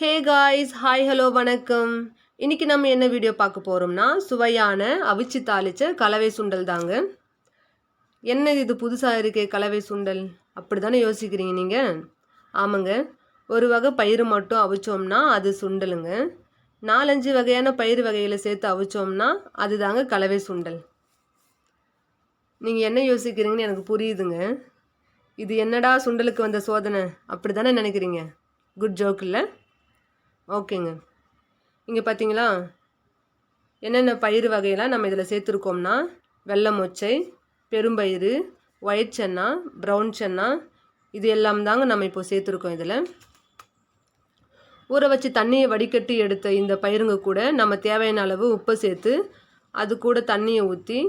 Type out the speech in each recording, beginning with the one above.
Hey guys, hi hello வணக்கம். இன்றைக்கி நம்ம என்ன வீடியோ பார்க்க போகிறோம்னா, சுவையான அவிச்சு தாளித்த கலவை சுண்டல் தாங்க. என்ன இது புதுசாக இருக்கே கலவை சுண்டல் அப்படி தானே யோசிக்கிறீங்க நீங்கள்? ஆமாங்க, ஒரு வகை பயிறு மட்டும் அவிச்சோம்னா அது சுண்டலுங்க. 4-5 வகையான பயிறு வகைகளை சேர்த்து அவிச்சோம்னா அது தாங்க கலவை சுண்டல். நீங்கள் என்ன யோசிக்கிறீங்கன்னு எனக்கு புரியுதுங்க. இது என்னடா சுண்டலுக்கு வந்த சோதனை அப்படி தானே நினைக்கிறீங்க? குட் ஜோக் இல்லை? ஓகேங்க. இங்கே பார்த்தீங்களா, என்னென்ன பயிறு வகையெல்லாம் நம்ம இதில் சேர்த்துருக்கோம்னா, வெள்ளை மொச்சை, பெரும்பயிறு, ஒயிட் சன்னா, ப்ரௌன் சன்னா, இது எல்லாம் தாங்க நம்ம இப்போ சேர்த்துருக்கோம். இதில் ஊற வச்சு தண்ணியை வடிகட்டி எடுத்த இந்த பயிருங்க கூட நம்ம தேவையான அளவு உப்பை சேர்த்து அது கூட தண்ணியை ஊற்றி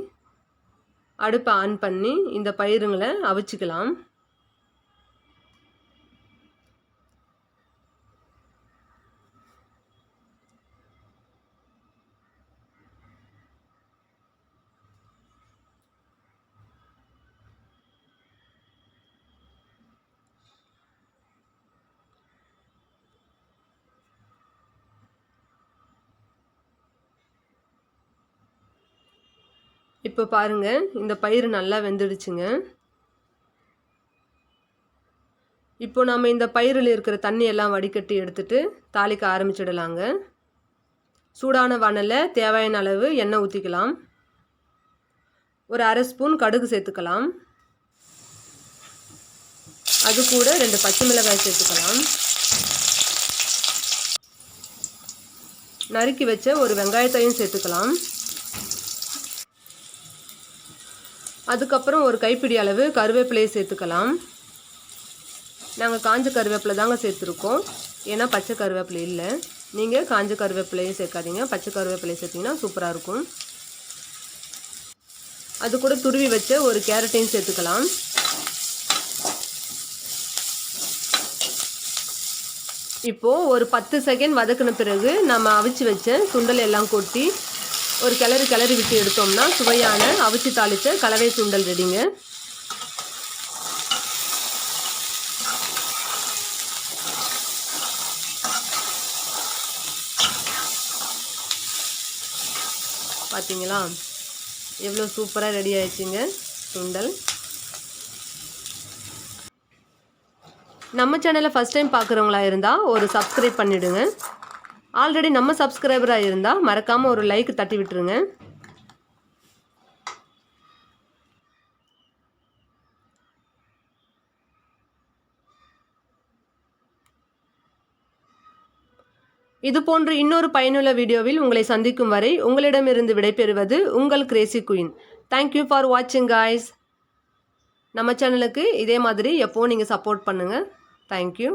அடுப்பை ஆன் பண்ணி இந்த பயிருங்களை அவிச்சிக்கலாம். இப்போ பாருங்கள், இந்த பயிறு நல்லா வெந்துடுச்சுங்க. இப்போ நம்ம இந்த பயிரில் இருக்கிற தண்ணியெல்லாம் வடிகட்டி எடுத்துட்டு தாளிக்க ஆரம்பிச்சிடலாங்க. சூடான வானலில் தேவையான அளவு எண்ணெய் ஊற்றிக்கலாம். ஒரு அரை ஸ்பூன் கடுகு சேர்த்துக்கலாம். அது கூட 2 பச்சை மிளகாய் சேர்த்துக்கலாம். நறுக்கி வச்ச ஒரு வெங்காயத்தையும் சேர்த்துக்கலாம். அதுக்கப்புறம் ஒரு கைப்பிடி அளவு கருவேப்பிலையை சேர்த்துக்கலாம். நாங்கள் காஞ்ச கருவேப்பிலை தாங்க சேர்த்துருக்கோம், ஏன்னா பச்சை கருவேப்பிலை இல்லை. நீங்கள் காஞ்ச கருவேப்பிலையும் சேர்க்காதீங்க, பச்சை கருவேப்பிலையை சேர்த்திங்கன்னா சூப்பராக இருக்கும். அது கூட துருவி வச்ச ஒரு கேரட்டையும் சேர்த்துக்கலாம். இப்போது ஒரு 10 செகண்ட் வதக்கின பிறகு நம்ம அவிச்சு வச்ச சுண்டல் எல்லாம் கொட்டி ஒரு கிளறி விட்டு எடுத்தோம்னா சுவையான அவிச்சு தாளித்த கலவை சுண்டல் ரெடிங்க. பார்த்தீங்களா, எவ்வளோ சூப்பராக ரெடி ஆயிடுச்சுங்க சுண்டல். நம்ம சேனலை ஃபஸ்ட் டைம் பார்க்குறவங்களா இருந்தால் ஒரு சப்ஸ்கிரைப் பண்ணிவிடுங்க. ஆல்ரெடி நம்ம சப்ஸ்கிரைபராக இருந்தால் மறக்காமல் ஒரு லைக் தட்டி விட்டுருங்க. இது போன்று இன்னொரு பயனுள்ள வீடியோவில் உங்களை சந்திக்கும் வரை உங்களிடமிருந்து விடைபெறுவது உங்கள் கிரேசி குயின். தேங்க்யூ ஃபார் வாட்சிங் காய்ஸ். நம்ம சேனலுக்கு இதே மாதிரி எப்போவும் நீங்கள் சப்போர்ட் பண்ணுங்கள். தேங்க்யூ.